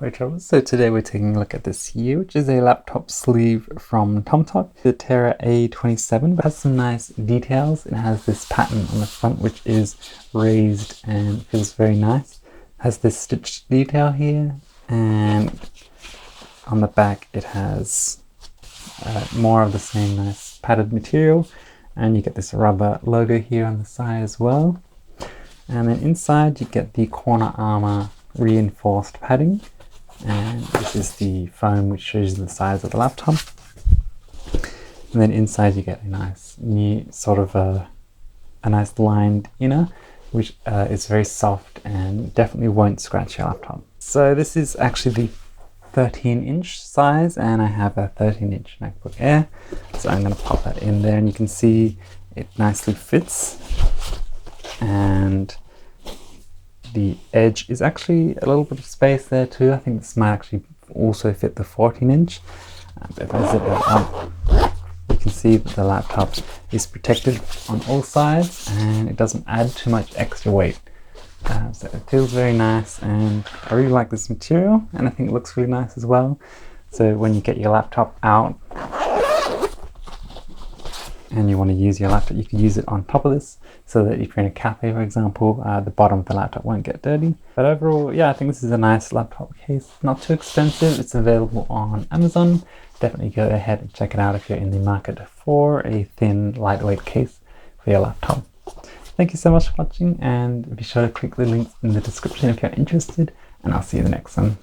Hi Travis. So today we're taking a look at this here, which is a laptop sleeve from TomToc, the Terra A27. It has some nice details. It has this pattern on the front which is raised and feels very nice. It has this stitched detail here, and on the back it has more of the same nice padded material, and you get this rubber logo here on the side as well. And then inside you get the corner armor reinforced padding, and this is the foam which shows you the size of the laptop. And then inside you get a nice new sort of a nice lined inner, which is very soft and definitely won't scratch your laptop. So this is actually the 13-inch size, and I have a 13-inch MacBook Air, so I'm going to pop that in there, and you can see it nicely fits, and the edge is actually a little bit of space there too. I think this might actually also fit the 14-inch. If I zip it up, you can see that the laptop is protected on all sides and it doesn't add too much extra weight. So it feels very nice, and I really like this material, and I think it looks really nice as well. So when you get your laptop out and you want to use your laptop, you can use it on top of this, so that if you're in a cafe, for example, the bottom of the laptop won't get dirty. But overall, yeah, I think this is a nice laptop case. Not too expensive. It's available on Amazon. Definitely go ahead and check it out if you're in the market for a thin, lightweight case for your laptop. Thank you so much for watching, and be sure to click the links in the description if you're interested, and I'll see you in the next one.